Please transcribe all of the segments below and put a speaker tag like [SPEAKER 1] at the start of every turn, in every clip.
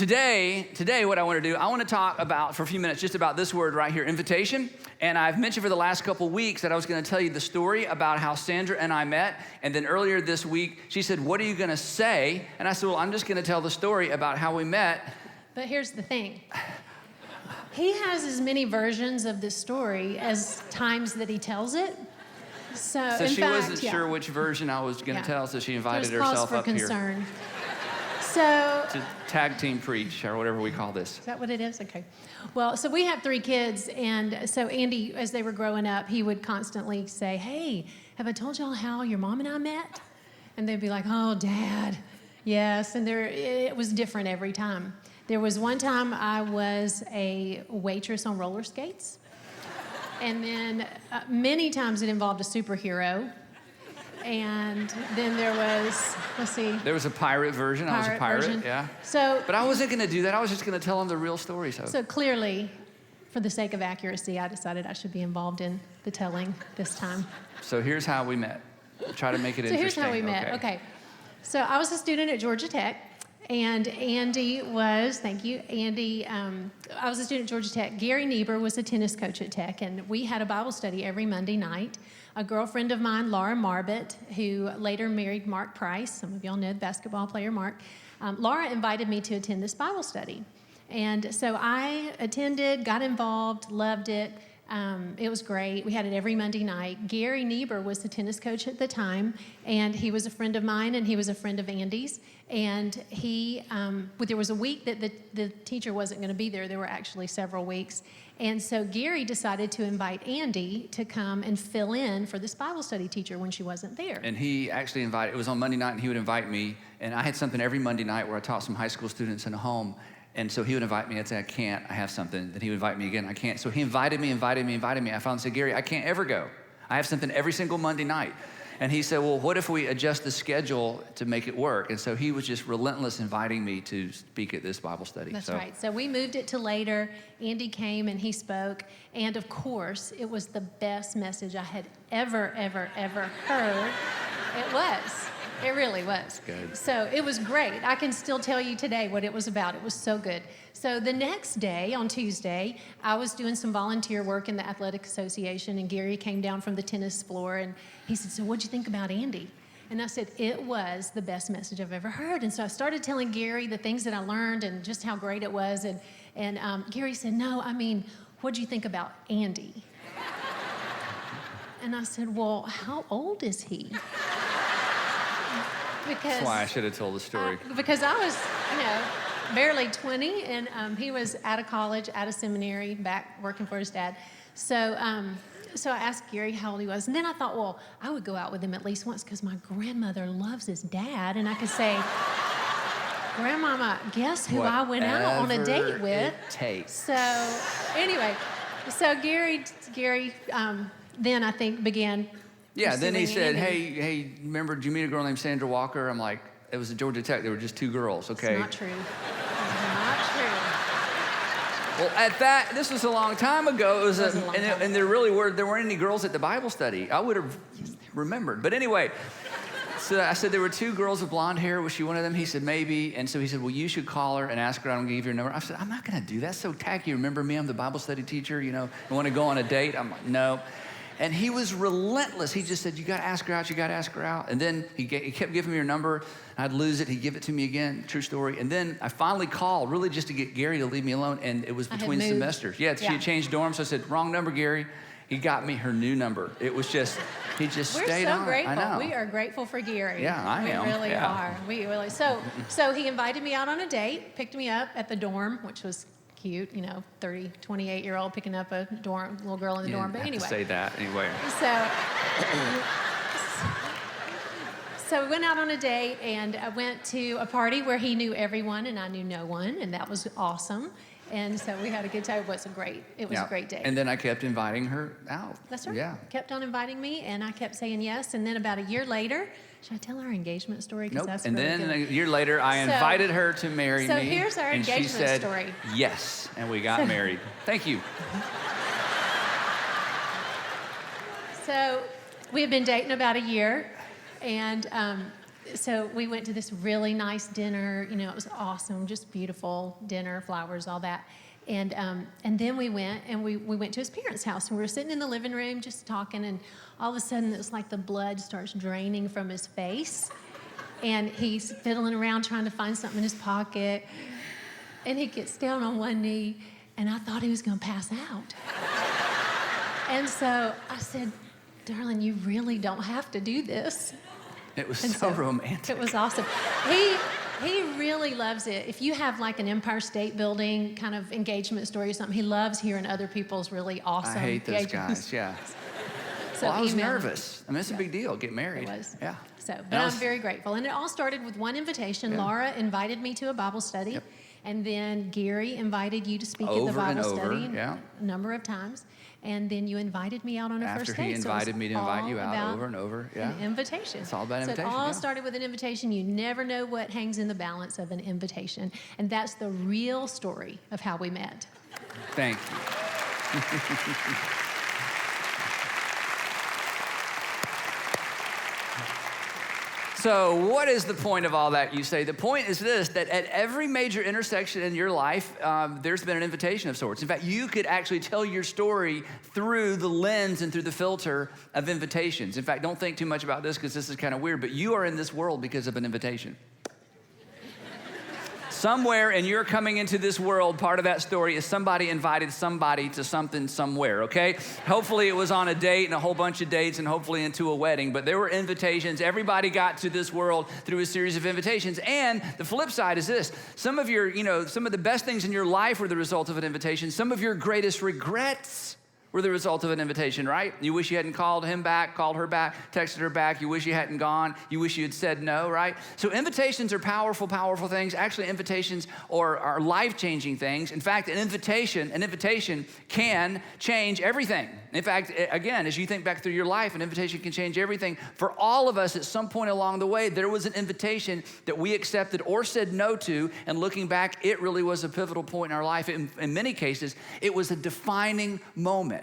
[SPEAKER 1] Today, what I want to do, I want to talk about, for a few minutes, just about this word right here, invitation. And I've mentioned for the last couple weeks that I was going to tell you the story about how Sandra and I met. And then earlier this week, she said, what are you going to say? And I said, well, I'm just going to tell the story about how we met.
[SPEAKER 2] But here's the thing. He has as many versions of this story as times that he tells it. So
[SPEAKER 1] She wasn't sure which version I was going to tell, so she invited herself up
[SPEAKER 2] concern.
[SPEAKER 1] here.
[SPEAKER 2] So
[SPEAKER 1] To tag team preach, or whatever we call this.
[SPEAKER 2] Is that what it is? Okay. Well, so we have 3 kids, and so Andy, as they were growing up, he would constantly say, hey, have I told y'all how your mom and I met? And they'd be like, oh, Dad, yes. And it was different every time. There was one time I was a waitress on roller skates, and then many times it involved a superhero. And then there was, let's see.
[SPEAKER 1] There was a pirate version. I was a pirate,
[SPEAKER 2] version.
[SPEAKER 1] yeah.
[SPEAKER 2] So,
[SPEAKER 1] but I wasn't going to do that. I was just going to tell them the real story.
[SPEAKER 2] So clearly, for the sake of accuracy, I decided I should be involved in the telling this time.
[SPEAKER 1] So here's how we met. Try to make it interesting.
[SPEAKER 2] So here's how we met. Okay. So I was a student at Georgia Tech. And Andy was, thank you, Andy, I was a student at Georgia Tech. Gary Niebuhr was a tennis coach at Tech, and we had a Bible study every Monday night. A girlfriend of mine, Laura Marbett, who later married Mark Price, some of y'all know the basketball player Mark, Laura invited me to attend this Bible study. And so I attended, got involved, loved it. It was great. We had it every Monday night. Gary Niebuhr was the tennis coach at the time, and he was a friend of mine, and he was a friend of Andy's. And there was a week that the teacher wasn't going to be there. There were actually several weeks. And so Gary decided to invite Andy to come and fill in for this Bible study teacher when she wasn't there.
[SPEAKER 1] And he actually it was on Monday night, and he would invite me. And I had something every Monday night where I taught some high school students in a home. And so he would invite me. I'd say, I can't. I have something. Then he would invite me again. I can't. So he invited me. I finally said, Gary, I can't ever go. I have something every single Monday night. And he said, well, what if we adjust the schedule to make it work? And so he was just relentless inviting me to speak at this Bible study.
[SPEAKER 2] That's right. So we moved it to later. Andy came and he spoke. And of course, it was the best message I had ever heard. It was. It really was.
[SPEAKER 1] Good.
[SPEAKER 2] So it was great. I can still tell you today what it was about. It was so good. So the next day, on Tuesday, I was doing some volunteer work in the Athletic Association, and Gary came down from the tennis floor, and he said, so what'd you think about Andy? And I said, it was the best message I've ever heard. And so I started telling Gary the things that I learned and just how great it was. And Gary said, no, I mean, what'd you think about Andy? And I said, well, how old is he?
[SPEAKER 1] That's why I should have told the story.
[SPEAKER 2] Because I was, barely 20, and he was out of college, out of seminary, back working for his dad. So I asked Gary how old he was, and then I thought, well, I would go out with him at least once because my grandmother loves his dad, and I could say, Grandmama, guess who I went out on a date with? So anyway, Gary then I think began.
[SPEAKER 1] Yeah, then he said, hey, remember, did you meet a girl named Sandra Walker? I'm like, it was at Georgia Tech. There were just 2 girls, okay?
[SPEAKER 2] It's not true. It's not true.
[SPEAKER 1] Well, at that, this was a long time ago. And there weren't any girls at the Bible study. I would have remembered. But anyway, so I said there were 2 girls with blonde hair. Was she one of them? He said, maybe. And so he said, well, you should call her and ask her. I'm going to give you her number. I said, I'm not going to do that. That's so tacky. Remember me? I'm the Bible study teacher. I want to go on a date. I'm like, no. And he was relentless. He just said, you got to ask her out. You got to ask her out. And then he kept giving me her number. I'd lose it. He'd give it to me again. True story. And then I finally called, really just to get Gary to leave me alone. And it was between semesters. Yeah, she had changed dorms. So I said, wrong number, Gary. He got me her new number. It was just, he just stayed on.
[SPEAKER 2] We're so grateful.
[SPEAKER 1] I know.
[SPEAKER 2] we are grateful for Gary.
[SPEAKER 1] Yeah, I am.
[SPEAKER 2] We really are. We really. So he invited me out on a date, picked me up at the dorm, which was cute, 28-year-old picking up a little girl in the dorm. But anyway.
[SPEAKER 1] To say that anyway.
[SPEAKER 2] So we went out on a date, and I went to a party where he knew everyone and I knew no one, and that was awesome. And so we had a good time. It was a great day.
[SPEAKER 1] And then I kept inviting her out.
[SPEAKER 2] That's right.
[SPEAKER 1] Yeah.
[SPEAKER 2] Kept on inviting me, and I kept saying yes. And then about a year later, should I tell our engagement story?
[SPEAKER 1] Nope.
[SPEAKER 2] That's
[SPEAKER 1] and
[SPEAKER 2] really
[SPEAKER 1] then
[SPEAKER 2] good.
[SPEAKER 1] a year later, I invited her to marry me.
[SPEAKER 2] So here's our engagement
[SPEAKER 1] she said,
[SPEAKER 2] story.
[SPEAKER 1] Yes, and we got married. Thank you.
[SPEAKER 2] So we had been dating about a year, and so we went to this really nice dinner. You know, it was awesome, just beautiful dinner, flowers, all that. And then we went to his parents' house, and we were sitting in the living room just talking, and all of a sudden it was like the blood starts draining from his face, and he's fiddling around trying to find something in his pocket, and he gets down on one knee, and I thought he was going to pass out. And so I said, darling, you really don't have to do this.
[SPEAKER 1] It was so romantic.
[SPEAKER 2] It was awesome. He really loves it. If you have like an Empire State Building kind of engagement story or something, he loves hearing other people's really awesome
[SPEAKER 1] I hate those guys, yeah.
[SPEAKER 2] So
[SPEAKER 1] well, I was nervous. I mean, it's a big deal, get married.
[SPEAKER 2] It was.
[SPEAKER 1] Yeah.
[SPEAKER 2] So, but I'm very grateful. And it all started with one invitation.
[SPEAKER 1] Yeah.
[SPEAKER 2] Laura invited me to a Bible study.
[SPEAKER 1] Yep.
[SPEAKER 2] And then Gary invited you to speak at the
[SPEAKER 1] Over and
[SPEAKER 2] Bible
[SPEAKER 1] over,
[SPEAKER 2] study
[SPEAKER 1] yeah.
[SPEAKER 2] a number of times. And then you invited me out on a first
[SPEAKER 1] After
[SPEAKER 2] date.
[SPEAKER 1] he invited me to invite you out over and over, yeah.
[SPEAKER 2] An invitation.
[SPEAKER 1] It's all about
[SPEAKER 2] so
[SPEAKER 1] invitation,
[SPEAKER 2] it all
[SPEAKER 1] yeah.
[SPEAKER 2] started with an invitation. You never know what hangs in the balance of an invitation. And that's the real story of how we met.
[SPEAKER 1] Thank you. So what is the point of all that, you say? The point is this, that at every major intersection in your life, there's been an invitation of sorts. In fact, you could actually tell your story through the lens and through the filter of invitations. In fact, don't think too much about this because this is kind of weird, but you are in this world because of an invitation. Somewhere in your coming into this world, part of that story is somebody invited somebody to something somewhere, okay? Hopefully it was on a date and a whole bunch of dates and hopefully into a wedding, but there were invitations. Everybody got to this world through a series of invitations. And the flip side is this. Some of the best things in your life were the result of an invitation. Some of your greatest regrets were the result of an invitation, right? You wish you hadn't called him back, called her back, texted her back. You wish you hadn't gone. You wish you had said no, right? So invitations are powerful, powerful things. Actually, invitations are life-changing things. In fact, an invitation can change everything. In fact, again, as you think back through your life, an invitation can change everything. For all of us, at some point along the way, there was an invitation that we accepted or said no to, and looking back, it really was a pivotal point in our life. In many cases, it was a defining moment.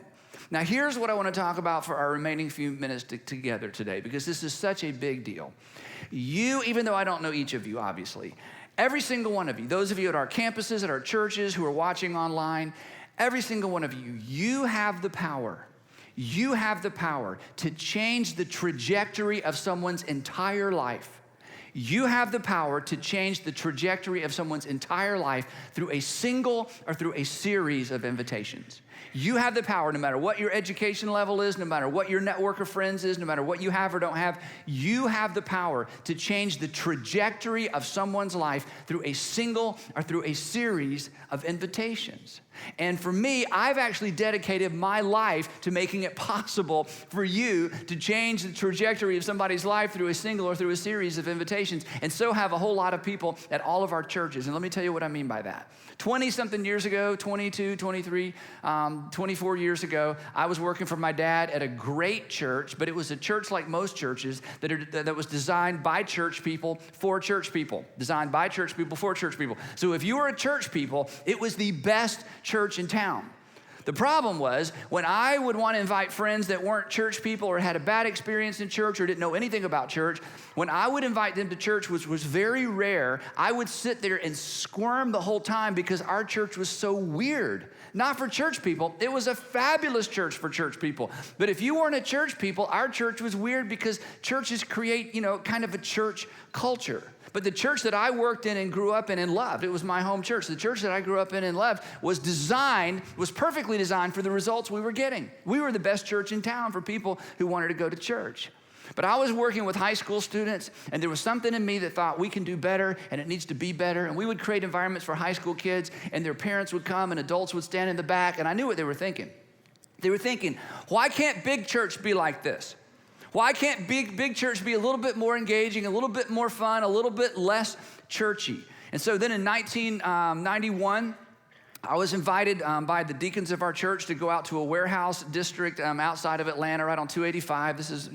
[SPEAKER 1] Now, here's what I want to talk about for our remaining few minutes together today, because this is such a big deal. You, even though I don't know each of you, obviously, every single one of you, those of you at our campuses, at our churches, who are watching online, every single one of you, you have the power. You have the power to change the trajectory of someone's entire life. You have the power to change the trajectory of someone's entire life through a single or through a series of invitations. You have the power, no matter what your education level is, no matter what your network of friends is, no matter what you have or don't have, you have the power to change the trajectory of someone's life through a single or through a series of invitations. And for me, I've actually dedicated my life to making it possible for you to change the trajectory of somebody's life through a single or through a series of invitations. And so have a whole lot of people at all of our churches. And let me tell you what I mean by that. 20-something years ago, 22, 23, 24 years ago, I was working for my dad at a great church, but it was a church like most churches that was designed by church people for church people. Designed by church people for church people. So if you were a church people, it was the best church in town. The problem was when I would want to invite friends that weren't church people or had a bad experience in church or didn't know anything about church, when I would invite them to church, which was very rare, I would sit there and squirm the whole time because our church was so weird. Not for church people. It was a fabulous church for church people. But if you weren't a church people, our church was weird because churches create, kind of a church culture. But the church that I worked in and grew up in and loved, it was my home church. The church that I grew up in and loved was perfectly designed for the results we were getting. We were the best church in town for people who wanted to go to church. But I was working with high school students, and there was something in me that thought we can do better, and it needs to be better. And we would create environments for high school kids, and their parents would come, and adults would stand in the back, and I knew what they were thinking. They were thinking, why can't big church be like this? Why can't big church be a little bit more engaging, a little bit more fun, a little bit less churchy? And so then in 1991, I was invited by the deacons of our church to go out to a warehouse district outside of Atlanta, right on 285. This is,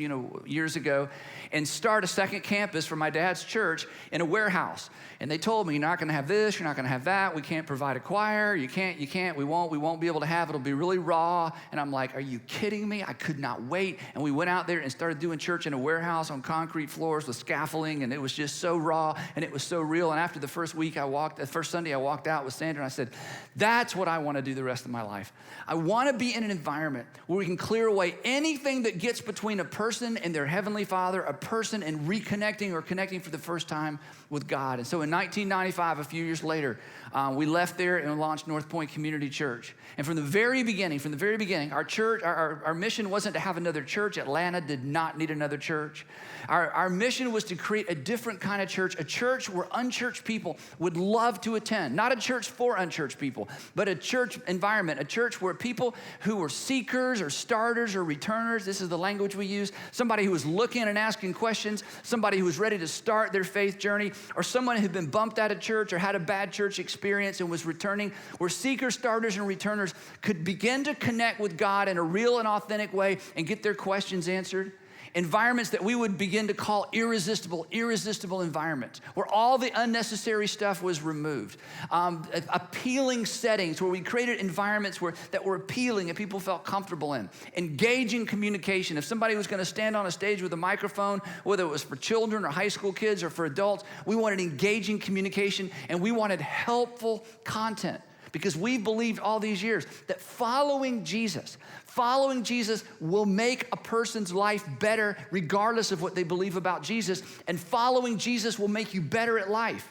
[SPEAKER 1] years ago, and start a second campus for my dad's church in a warehouse. And they told me, you're not going to have this, you're not going to have that. We can't provide a choir. You can't. We won't be able to have it. It'll be really raw. And I'm like, are you kidding me? I could not wait. And we went out there and started doing church in a warehouse on concrete floors with scaffolding, and it was just so raw and it was so real. And after the first Sunday I walked out with Sandra, and I said, that's what I want to do the rest of my life. I want to be in an environment where we can clear away anything that gets between a person and their Heavenly Father, a person and reconnecting or connecting for the first time with God. And so in 1995, a few years later, we left there and launched North Point Community Church. And from the very beginning, our church, our mission wasn't to have another church. Atlanta did not need another church. Our mission was to create a different kind of church, a church where unchurched people would love to attend. Not a church for unchurched people, but a church environment, a church where people who were seekers or starters or returners, this is the language we use, somebody who was looking and asking questions, somebody who was ready to start their faith journey, or someone who'd been bumped out of church or had a bad church experience and was returning, where seekers, starters, and returners could begin to connect with God in a real and authentic way and get their questions answered. Environments that we would begin to call irresistible environments, where all the unnecessary stuff was removed. Appealing settings where we created environments that were appealing and people felt comfortable in. Engaging communication. If somebody was going to stand on a stage with a microphone, whether it was for children or high school kids or for adults, we wanted engaging communication and we wanted helpful content. Because we believed all these years that following Jesus will make a person's life better regardless of what they believe about Jesus, and following Jesus will make you better at life.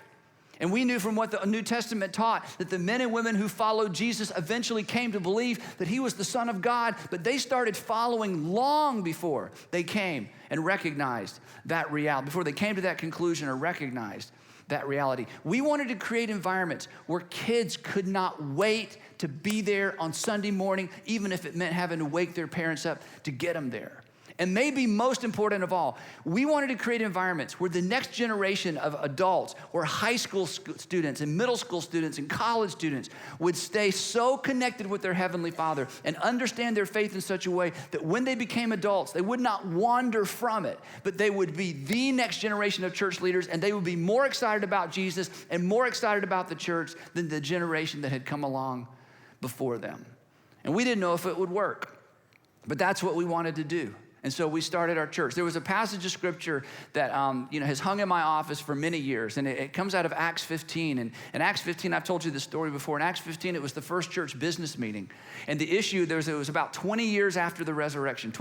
[SPEAKER 1] And we knew from what the New Testament taught that the men and women who followed Jesus eventually came to believe that he was the Son of God, but they started following long before they came and recognized that reality, before they came to that conclusion or recognized that reality. We wanted to create environments where kids could not wait to be there on Sunday morning, even if it meant having to wake their parents up to get them there. And maybe most important of all, we wanted to create environments where the next generation of adults or high school students and middle school students and college students would stay so connected with their Heavenly Father and understand their faith in such a way that when they became adults, they would not wander from it, but they would be the next generation of church leaders, and they would be more excited about Jesus and more excited about the church than the generation that had come along before them. And we didn't know if it would work, but that's what we wanted to do. And so we started our church. There was a passage of scripture that has hung in my office for many years, and it comes out of Acts 15. And in Acts 15, I've told you this story before. In Acts 15, it was the first church business meeting. And the issue, it was about 20 years after the resurrection,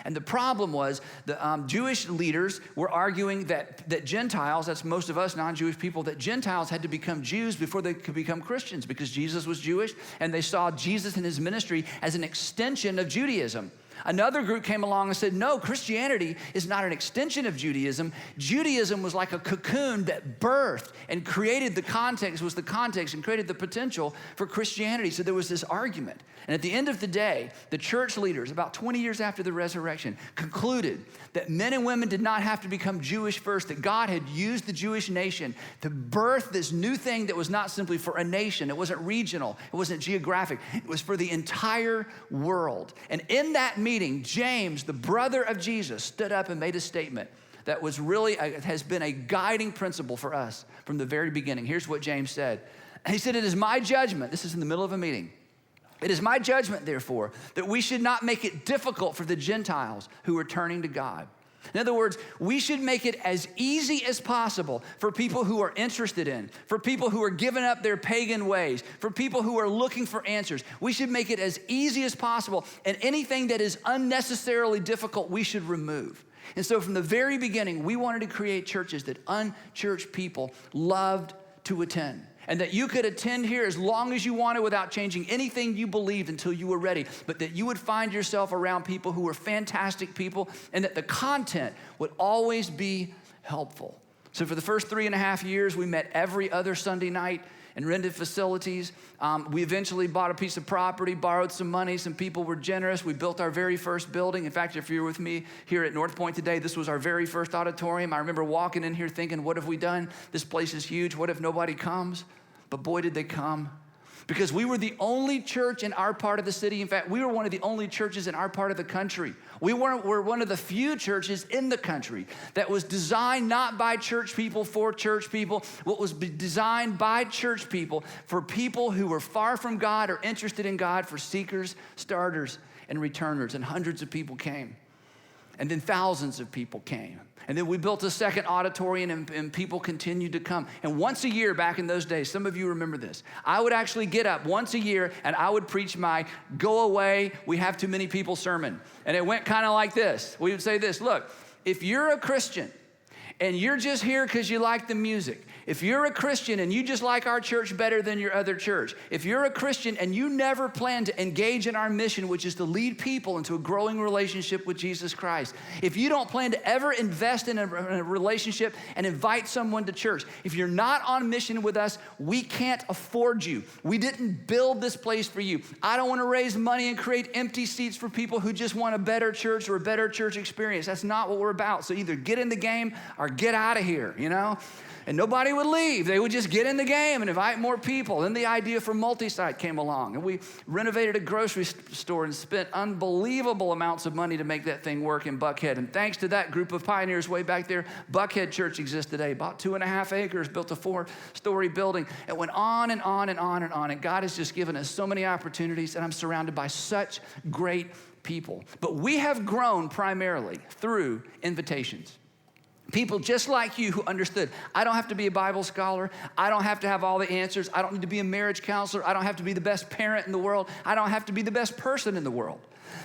[SPEAKER 1] And the problem was the Jewish leaders were arguing that Gentiles, that's most of us non-Jewish people, that Gentiles had to become Jews before they could become Christians because Jesus was Jewish, and they saw Jesus and his ministry as an extension of Judaism. Another group came along and said, no, Christianity is not an extension of Judaism. Judaism was like a cocoon that birthed and created the context and created the potential for Christianity. So there was this argument. And at the end of the day, the church leaders, about 20 years after the resurrection, concluded that men and women did not have to become Jewish first, that God had used the Jewish nation to birth this new thing that was not simply for a nation. It wasn't regional. It wasn't geographic. It was for the entire world. And in that meeting, James, the brother of Jesus, stood up and made a statement that was really, has been a guiding principle for us from the very beginning. Here's what James said. He said, it is my judgment, this is in the middle of a meeting, it is my judgment, therefore, that we should not make it difficult for the Gentiles who are turning to God. In other words, we should make it as easy as possible for people who are interested in, for people who are giving up their pagan ways, for people who are looking for answers. We should make it as easy as possible, and anything that is unnecessarily difficult, we should remove. And so from the very beginning, we wanted to create churches that unchurched people loved to attend. And that you could attend here as long as you wanted without changing anything you believed until you were ready. But that you would find yourself around people who were fantastic people, and that the content would always be helpful. So for the first 3.5 years, we met every other Sunday night and rented facilities. We eventually bought a piece of property, borrowed some money. Some people were generous. We built our very first building. In fact, if you're with me here at North Point today, this was our very first auditorium. I remember walking in here thinking, what have we done? This place is huge. What if nobody comes? But boy, did they come. because we were the only church in our part of the city. In fact, we were one of the only churches in our part of the country. We're one of the few churches in the country that was designed not by church people for church people, what was designed by church people for people who were far from God or interested in God, for seekers, starters, and returners. And hundreds of people came. And then thousands of people came. And then we built a second auditorium, and people continued to come. And once a year back in those days, some of you remember this, I would actually get up once a year and I would preach my go away, we have too many people sermon. And it went kind of like this. We would say this, look, if you're a Christian and you're just here because you like the music, if you're a Christian and you just like our church better than your other church, if you're a Christian and you never plan to engage in our mission, which is to lead people into a growing relationship with Jesus Christ, if you don't plan to ever invest in a relationship and invite someone to church, if you're not on mission with us, we can't afford you. We didn't build this place for you. I don't want to raise money and create empty seats for people who just want a better church or a better church experience. That's not what we're about. So either get in the game or get out of here, you know? And nobody would leave. They would just get in the game and invite more people. Then the idea for multi-site came along, and we renovated a grocery store and spent unbelievable amounts of money to make that thing work in Buckhead. And thanks to that group of pioneers way back there, Buckhead Church exists today. Bought 2.5 acres, built a 4-story building. It went on and on and on and on. And God has just given us so many opportunities, and I'm surrounded by such great people. But we have grown primarily through invitations. People just like you who understood, I don't have to be a Bible scholar. I don't have to have all the answers. I don't need to be a marriage counselor. I don't have to be the best parent in the world. I don't have to be the best person in the world.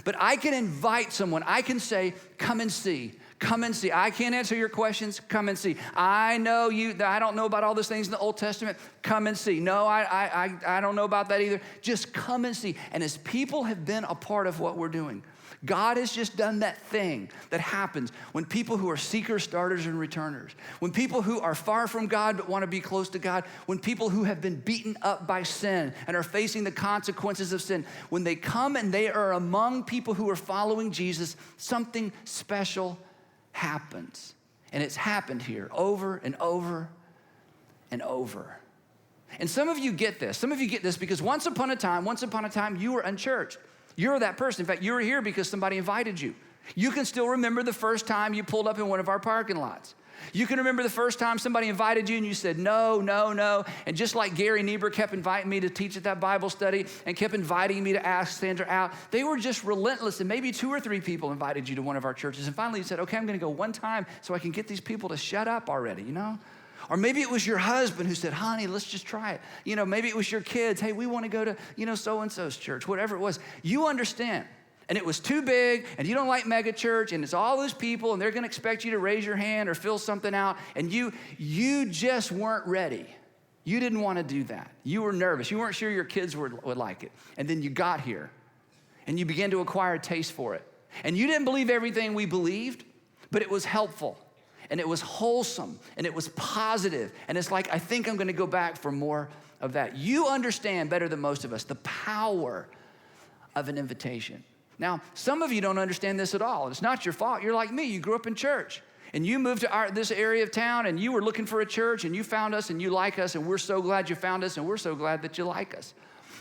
[SPEAKER 1] But I can invite someone. I can say, come and see. Come and see. I can't answer your questions. Come and see. I know you. I don't know about all those things in the Old Testament. Come and see. No, I don't know about that either. Just come and see. And as people have been a part of what we're doing, God has just done that thing that happens when people who are seekers, starters, and returners, when people who are far from God but want to be close to God, when people who have been beaten up by sin and are facing the consequences of sin, when they come and they are among people who are following Jesus, something special happens. And it's happened here over and over and over. And some of you get this. Some of you get this because once upon a time, you were unchurched. You're that person. In fact, you were here because somebody invited you. You can still remember the first time you pulled up in one of our parking lots. You can remember the first time somebody invited you and you said, no, no, no. And just like Gary Niebuhr kept inviting me to teach at that Bible study and kept inviting me to ask Sandra out, they were just relentless. And maybe 2 or 3 people invited you to one of our churches. And finally you said, okay, I'm going to go one time so I can get these people to shut up already, you know? Or maybe it was your husband who said, honey, let's just try it. You know, maybe it was your kids. Hey, we want to go to, you know, so-and-so's church, whatever it was. You understand. And it was too big, and you don't like mega church, and it's all those people, and they're going to expect you to raise your hand or fill something out, and you just weren't ready. You didn't want to do that. You were nervous. You weren't sure your kids would like it. And then you got here, and you began to acquire a taste for it. And you didn't believe everything we believed, but it was helpful. And it was wholesome, and it was positive. And it's like, I think I'm going to go back for more of that. You understand better than most of us the power of an invitation. Now, some of you don't understand this at all. It's not your fault. You're like me. You grew up in church, and you moved to this area of town, and you were looking for a church, and you found us, and you like us, and we're so glad you found us, and we're so glad that you like us.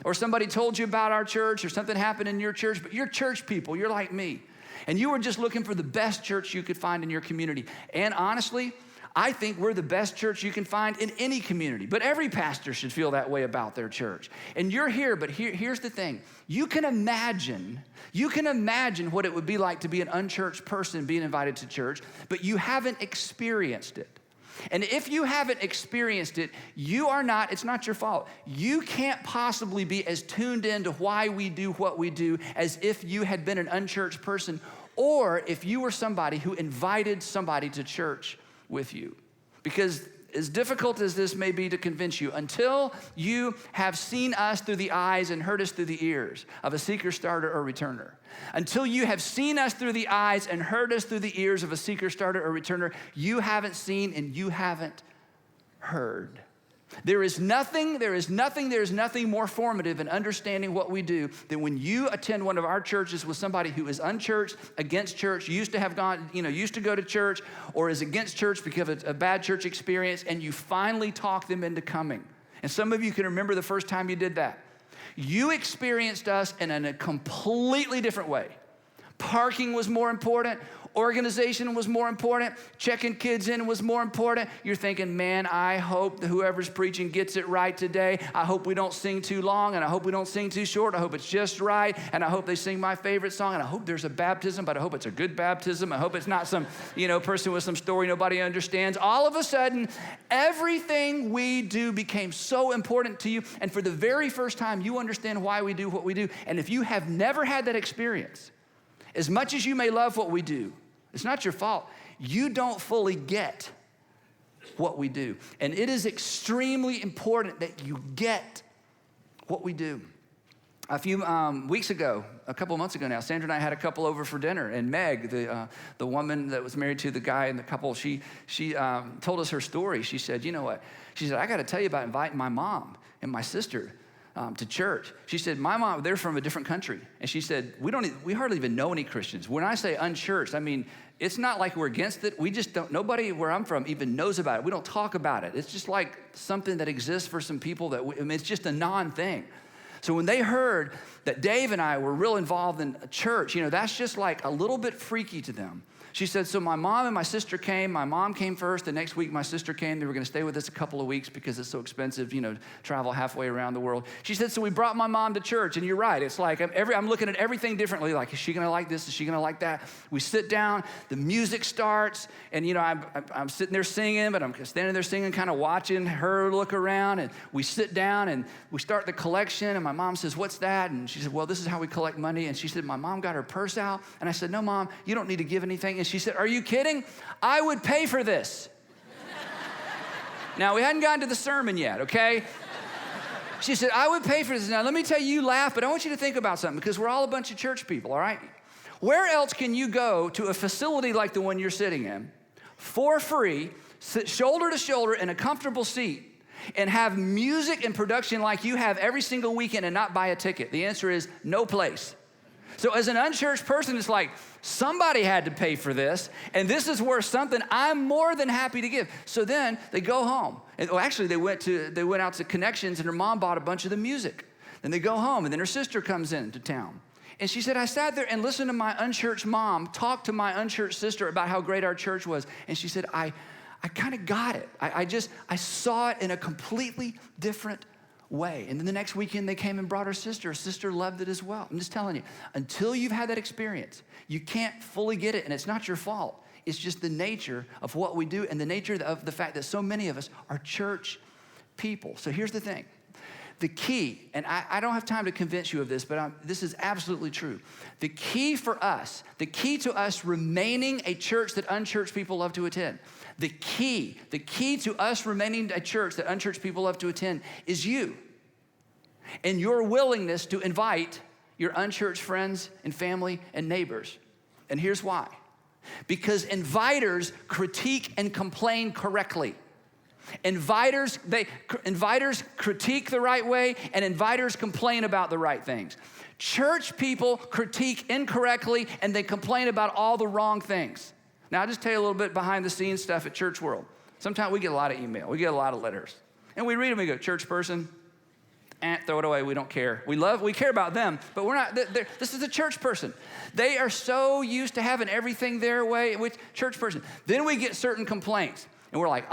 [SPEAKER 1] Or somebody told you about our church, or something happened in your church, but you're church people. You're like me. And you were just looking for the best church you could find in your community. And honestly, I think we're the best church you can find in any community. But every pastor should feel that way about their church. And you're here, but here's the thing. You can imagine what it would be like to be an unchurched person being invited to church, but you haven't experienced it. And if you haven't experienced it, it's not your fault. You can't possibly be as tuned in to why we do what we do as if you had been an unchurched person, or if you were somebody who invited somebody to church with you. Because as difficult as this may be to convince you, until you have seen us through the eyes and heard us through the ears of a seeker, starter, or returner, until you have seen us through the eyes and heard us through the ears of a seeker, starter, or returner, you haven't seen and you haven't heard. There is nothing more formative in understanding what we do than when you attend one of our churches with somebody who is unchurched, against church, used to go to church, or is against church because of a bad church experience, and you finally talk them into coming. And some of you can remember the first time you did that. You experienced us in a completely different way. Parking was more important. Organization was more important. Checking kids in was more important. You're thinking, man, I hope that whoever's preaching gets it right today. I hope we don't sing too long, and I hope we don't sing too short. I hope it's just right, and I hope they sing my favorite song, and I hope there's a baptism, but I hope it's a good baptism. I hope it's not some, person with some story nobody understands. All of a sudden, everything we do became so important to you, and for the very first time, you understand why we do what we do. And if you have never had that experience, as much as you may love what we do, it's not your fault. You don't fully get what we do. And it is extremely important that you get what we do. A few weeks ago, a couple months ago now, Sandra and I had a couple over for dinner. And Meg, the woman that was married to the guy in the couple, she told us her story. She said, you know what? She said, I got to tell you about inviting my mom and my sister to church. She said, my mom, they're from a different country. And she said, we hardly even know any Christians. When I say unchurched, I mean, it's not like we're against it. We just don't, nobody where I'm from even knows about it. We don't talk about it. It's just like something that exists for some people that, it's just a non-thing. So when they heard that Dave and I were real involved in a church, that's just like a little bit freaky to them. She said, so my mom and my sister came. My mom came first. The next week, my sister came. They were going to stay with us a couple of weeks because it's so expensive, travel halfway around the world. She said, so we brought my mom to church. And you're right. It's like I'm looking at everything differently. Like, is she going to like this? Is she going to like that? We sit down. The music starts. And, I'm sitting there singing, but I'm standing there singing, kind of watching her look around. And we sit down, and we start the collection. And my mom says, what's that? And she said, well, this is how we collect money. And she said, my mom got her purse out. And I said, no, Mom, you don't need to give anything. And she said, are you kidding? I would pay for this. Now, we hadn't gotten to the sermon yet, okay? She said, I would pay for this. Now, let me tell you, you laugh, but I want you to think about something because we're all a bunch of church people, all right? Where else can you go to a facility like the one you're sitting in for free, sit shoulder to shoulder in a comfortable seat, and have music and production like you have every single weekend and not buy a ticket? The answer is no place. So as an unchurched person, it's like, somebody had to pay for this, and this is worth something I'm more than happy to give. So then they go home. And, actually, they went out to Connexus, and her mom bought a bunch of the music. Then they go home, and then her sister comes into town. And she said, I sat there and listened to my unchurched mom talk to my unchurched sister about how great our church was. And she said, I kind of got it. I saw it in a completely different way. And then the next weekend they came and brought her sister. Her sister loved it as well. I'm just telling you, until you've had that experience, you can't fully get it, and it's not your fault. It's just the nature of what we do and the nature of the fact that so many of us are church people. So here's the thing. The key, and I don't have time to convince you of this, but this is absolutely true. The key to us remaining a church that unchurched people love to attend, the key to us remaining a church that unchurched people love to attend is you and your willingness to invite your unchurched friends and family and neighbors. And here's why. Because inviters critique and complain correctly. Inviters critique the right way, and inviters complain about the right things. Church people critique incorrectly, and they complain about all the wrong things. Now, I'll just tell you a little bit behind the scenes stuff at Church World. Sometimes we get a lot of email. We get a lot of letters. And we read them and we go, church person, throw it away. We don't care. We care about them, but we're not. This is a church person. They are so used to having everything their way with church person. Then we get certain complaints. And we're like,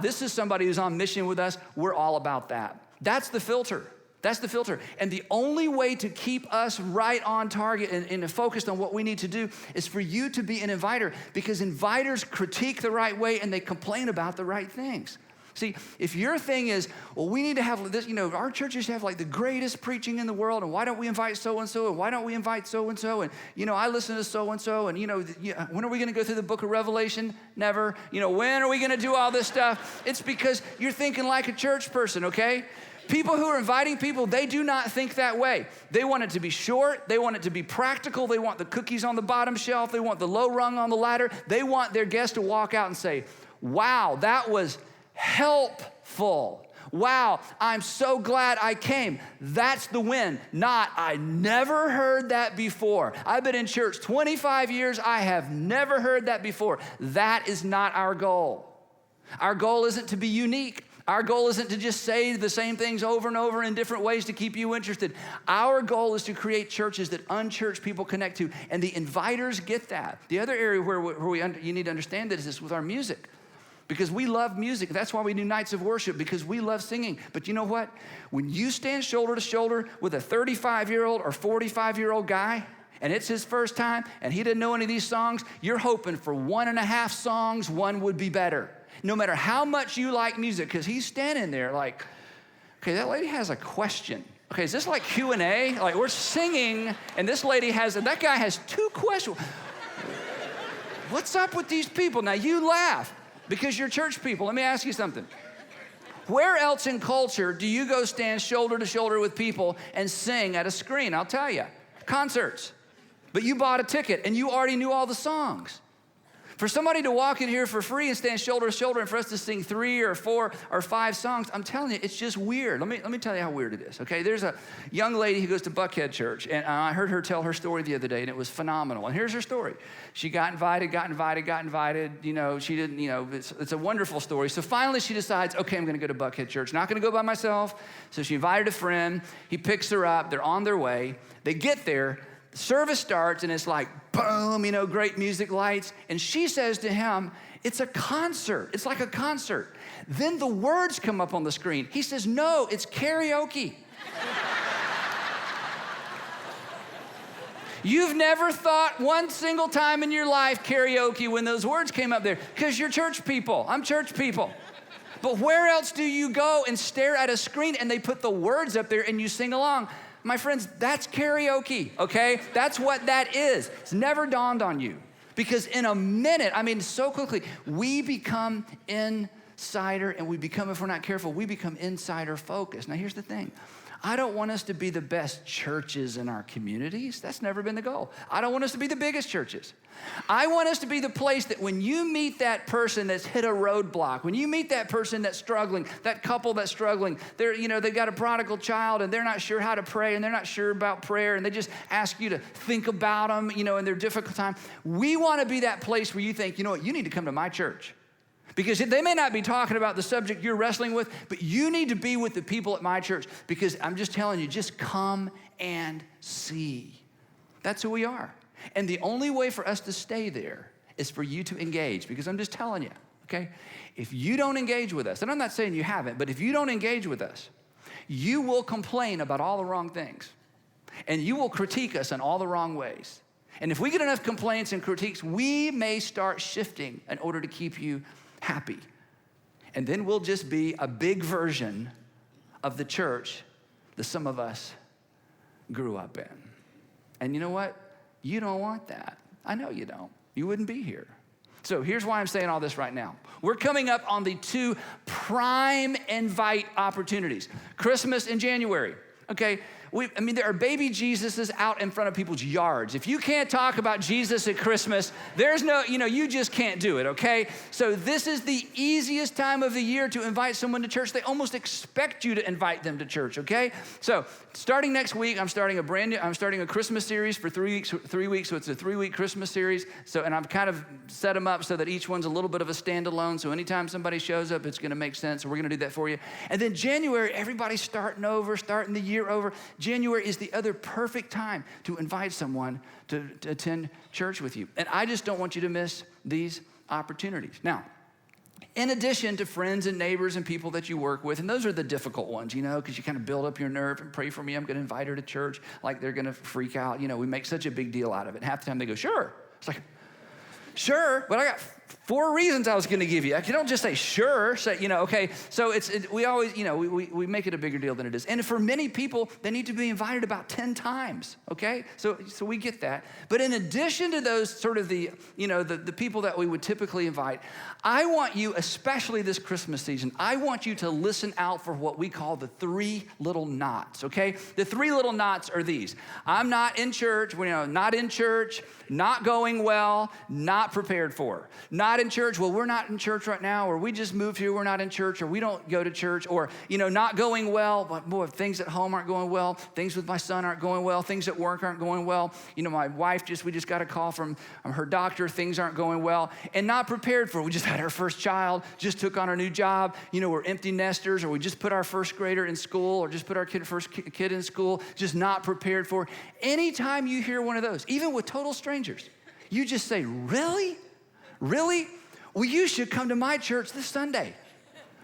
[SPEAKER 1] this is somebody who's on mission with us. We're all about that. That's the filter. That's the filter. And the only way to keep us right on target and focused on what we need to do is for you to be an inviter, because inviters critique the right way and they complain about the right things. See, if your thing is, well, we need to have this, our churches have like the greatest preaching in the world, and why don't we invite so-and-so, and why don't we invite so-and-so, and, I listen to so-and-so, and, when are we going to go through the book of Revelation? Never. When are we going to do all this stuff? It's because you're thinking like a church person, okay? People who are inviting people, they do not think that way. They want it to be short. They want it to be practical. They want the cookies on the bottom shelf. They want the low rung on the ladder. They want their guests to walk out and say, wow, that was helpful. Wow, I'm so glad I came. That's the win. Not, I never heard that before. I've been in church 25 years. I have never heard that before. That is not our goal. Our goal isn't to be unique. Our goal isn't to just say the same things over and over in different ways to keep you interested. Our goal is to create churches that unchurched people connect to, and the inviters get that. The other area where you need to understand this is with our music, because we love music. That's why we do nights of worship, because we love singing. But you know what? When you stand shoulder to shoulder with a 35-year-old or 45-year-old guy, and it's his first time, and he didn't know any of these songs, you're hoping for 1.5 songs, one would be better. No matter how much you like music, because he's standing there like, okay, that lady has a question. Okay, is this like Q&A? Like we're singing, and that guy has 2 questions. What's up with these people? Now you laugh because you're church people. Let me ask you something. Where else in culture do you go stand shoulder to shoulder with people and sing at a screen? I'll tell you, concerts. But you bought a ticket and you already knew all the songs. For somebody to walk in here for free and stand shoulder to shoulder and for us to sing 3 or 4 or 5 songs, I'm telling you, it's just weird. Let me tell you how weird it is, okay? There's a young lady who goes to Buckhead Church, and I heard her tell her story the other day, and it was phenomenal. And here's her story. She got invited. You know, she didn't, you know, it's a wonderful story. So finally she decides, okay, I'm going to go to Buckhead Church. Not going to go by myself. So she invited a friend. He picks her up. They're on their way. They get there. The service starts, and it's like, boom, you know, great music, lights. And she says to him, it's a concert. It's like a concert. Then the words come up on the screen. He says, no, it's karaoke. You've never thought one single time in your life karaoke when those words came up there, because you're church people. I'm church people. But where else do you go and stare at a screen and they put the words up there and you sing along? My friends, that's karaoke, okay? That's what that is. It's never dawned on you. Because in a minute, I mean, so quickly, we become insider, and if we're not careful, we become insider focused. Now, here's the thing. I don't want us to be the best churches in our communities. That's never been the goal. I don't want us to be the biggest churches. I want us to be the place that when you meet that person that's hit a roadblock, when you meet that person that's struggling, that couple that's struggling, they've got a prodigal child and they're not sure how to pray and they're not sure about prayer and they just ask you to think about them, you know, in their difficult time. We want to be that place where you think, you know what, you need to come to my church. Because they may not be talking about the subject you're wrestling with, but you need to be with the people at my church, because I'm just telling you, just come and see. That's who we are. And the only way for us to stay there is for you to engage, because I'm just telling you, okay? If you don't engage with us, and I'm not saying you haven't, but if you don't engage with us, you will complain about all the wrong things, and you will critique us in all the wrong ways. And if we get enough complaints and critiques, we may start shifting in order to keep you happy. And then we'll just be a big version of the church that some of us grew up in. And you know what? You don't want that. I know you don't. You wouldn't be here. So here's why I'm saying all this right now. We're coming up on the 2 prime invite opportunities. Christmas and January. Okay, there are baby Jesuses out in front of people's yards. If you can't talk about Jesus at Christmas, there's no, you just can't do it, okay? So this is the easiest time of the year to invite someone to church. They almost expect you to invite them to church, okay? So starting next week, I'm starting a Christmas series for 3 weeks, so it's a 3-week Christmas series. So, and I've kind of set them up so that each one's a little bit of a standalone, so anytime somebody shows up, it's gonna make sense, so we're gonna do that for you. And then January, everybody's starting the year over. January is the other perfect time to invite someone to attend church with you. And I just don't want you to miss these opportunities. Now, in addition to friends and neighbors and people that you work with, and those are the difficult ones, because you kind of build up your nerve and pray for me, I'm going to invite her to church, like they're going to freak out. We make such a big deal out of it. Half the time they go, sure. It's like, sure, but I got 4 reasons I was going to give you. You don't just say sure. Say, okay. So we always, we make it a bigger deal than it is. And for many people, they need to be invited about 10 times. Okay. So we get that. But in addition to those sort of the people that we would typically invite, I want you, especially this Christmas season, I want you to listen out for what we call the 3 little knots. Okay. The 3 little knots are these: I'm not in church. Not in church. Not going well. Not prepared for. not in church, well, we're not in church right now, or we just moved here, we're not in church, or we don't go to church, or, not going well, but boy, things at home aren't going well, things with my son aren't going well, things at work aren't going well, my wife we just got a call from her doctor, things aren't going well, and not prepared for it. We just had our first child, just took on our new job, we're empty nesters, or we just put our first grader in school, or just put our first kid in school, just not prepared for it. Anytime you hear one of those, even with total strangers, you just say, really? Really? Well, you should come to my church this Sunday.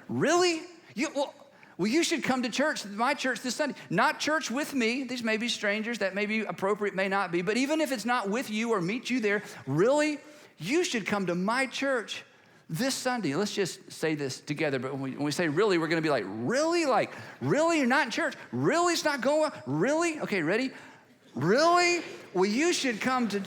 [SPEAKER 1] Really? You should come to my church this Sunday. Not church with me. These may be strangers. That may be appropriate, may not be. But even if it's not with you or meet you there, really, you should come to my church this Sunday. Let's just say this together. But when we say really, we're going to be like, really? Like, really? You're not in church? Really? It's not going well? Really? Okay, ready? Really? Well, you should come to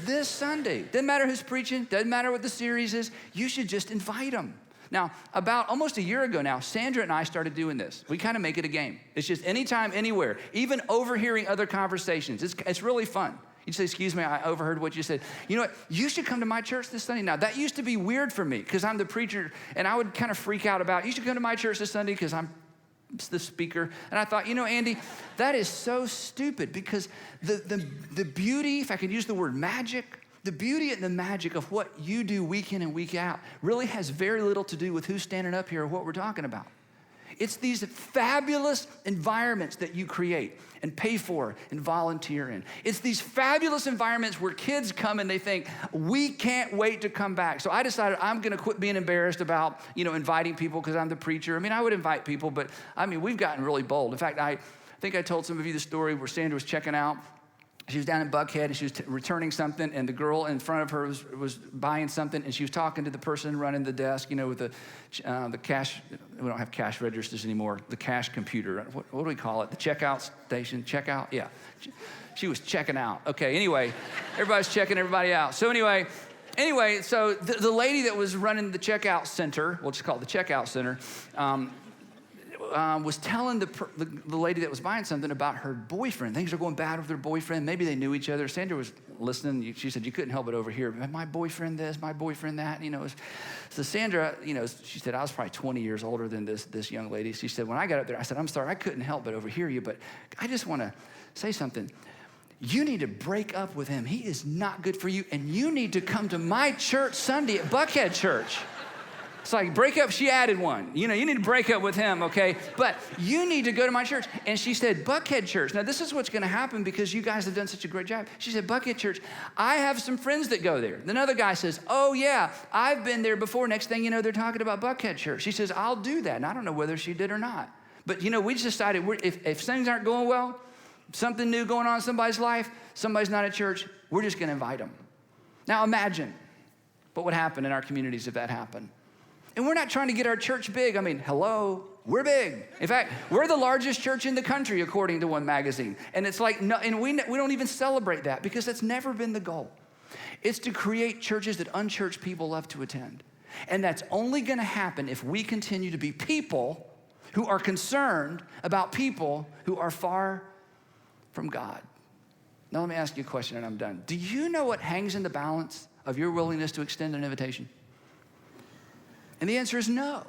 [SPEAKER 1] this Sunday. Doesn't matter who's preaching. Doesn't matter what the series is. You should just invite them. Now, about almost a year ago now, Sandra and I started doing this. We kind of make it a game. It's just anytime, anywhere, even overhearing other conversations. It's really fun. You say, excuse me, I overheard what you said. You know what? You should come to my church this Sunday. Now, that used to be weird for me because I'm the preacher, and I would kind of freak out about, you should come to my church this Sunday because I'm the speaker. And I thought, Andy, that is so stupid because the beauty, if I could use the word magic, the beauty and the magic of what you do week in and week out really has very little to do with who's standing up here or what we're talking about. It's these fabulous environments that you create and pay for and volunteer in. It's these fabulous environments where kids come and they think, we can't wait to come back. So I decided I'm going to quit being embarrassed about, inviting people because I'm the preacher. I would invite people, but we've gotten really bold. In fact, I think I told some of you the story where Sandra was checking out. She was down in Buckhead, and she was returning something, and the girl in front of her was buying something, and she was talking to the person running the desk, with the cash. We don't have cash registers anymore. The cash computer. What do we call it? The checkout station. Checkout? Yeah. She was checking out. Okay, anyway, everybody's checking everybody out. So anyway, so the lady that was running the checkout center, we'll just call it the checkout center, was telling the lady that was buying something about her boyfriend. Things are going bad with her boyfriend. Maybe they knew each other. Sandra was listening. She said, you couldn't help it over here. My boyfriend this, my boyfriend that. So Sandra, she said, I was probably 20 years older than this young lady. She said, when I got up there, I said, I'm sorry, I couldn't help but overhear you, but I just want to say something. You need to break up with him. He is not good for you, and you need to come to my church Sunday at Buckhead Church. It's like, break up, she added one. You need to break up with him, okay? But you need to go to my church. And she said, Buckhead Church. Now, this is what's going to happen because you guys have done such a great job. She said, Buckhead Church, I have some friends that go there. Another guy says, oh, yeah, I've been there before. Next thing you know, they're talking about Buckhead Church. She says, I'll do that. And I don't know whether she did or not. But, we just decided if things aren't going well, something new going on in somebody's life, somebody's not at church, we're just going to invite them. Now, imagine what would happen in our communities if that happened. And we're not trying to get our church big. Hello, we're big. In fact, we're the largest church in the country, according to one magazine. And it's like, no, and we don't even celebrate that because that's never been the goal. It's to create churches that unchurched people love to attend. And that's only going to happen if we continue to be people who are concerned about people who are far from God. Now, let me ask you a question and I'm done. Do you know what hangs in the balance of your willingness to extend an invitation? And the answer is no.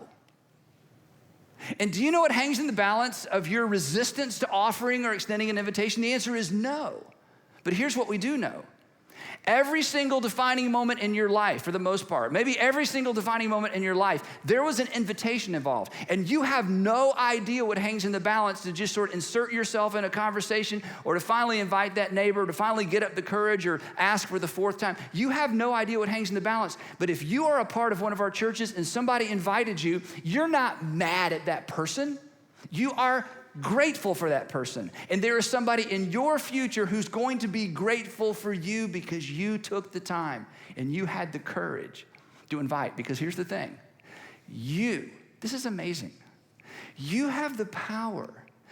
[SPEAKER 1] And do you know what hangs in the balance of your resistance to offering or extending an invitation? The answer is no. But here's what we do know. Every single defining moment in your life, for the most part, maybe every single defining moment in your life, there was an invitation involved. And you have no idea what hangs in the balance to just sort of insert yourself in a conversation or to finally invite that neighbor, to finally get up the courage or ask for the fourth time. You have no idea what hangs in the balance. But if you are a part of one of our churches and somebody invited you, you're not mad at that person. You are grateful for that person. And there is somebody in your future who's going to be grateful for you because you took the time and you had the courage to invite. Because here's the thing. This is amazing. You have the power.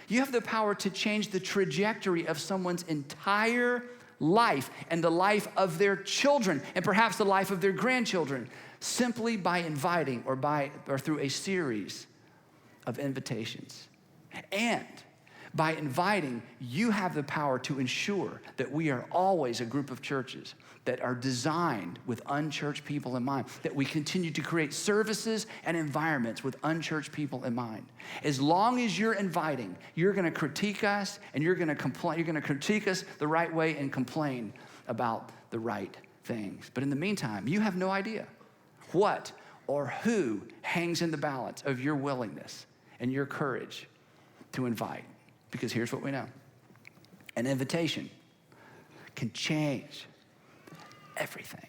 [SPEAKER 1] You have the power to change the trajectory of someone's entire life and the life of their children and perhaps the life of their grandchildren simply by inviting or through a series of invitations. And by inviting, you have the power to ensure that we are always a group of churches that are designed with unchurched people in mind, that we continue to create services and environments with unchurched people in mind. As long as you're inviting, you're going to critique us and you're going to complain. You're going to critique us the right way and complain about the right things. But in the meantime, you have no idea what or who hangs in the balance of your willingness and your courage to invite. Because here's what we know. An invitation can change everything.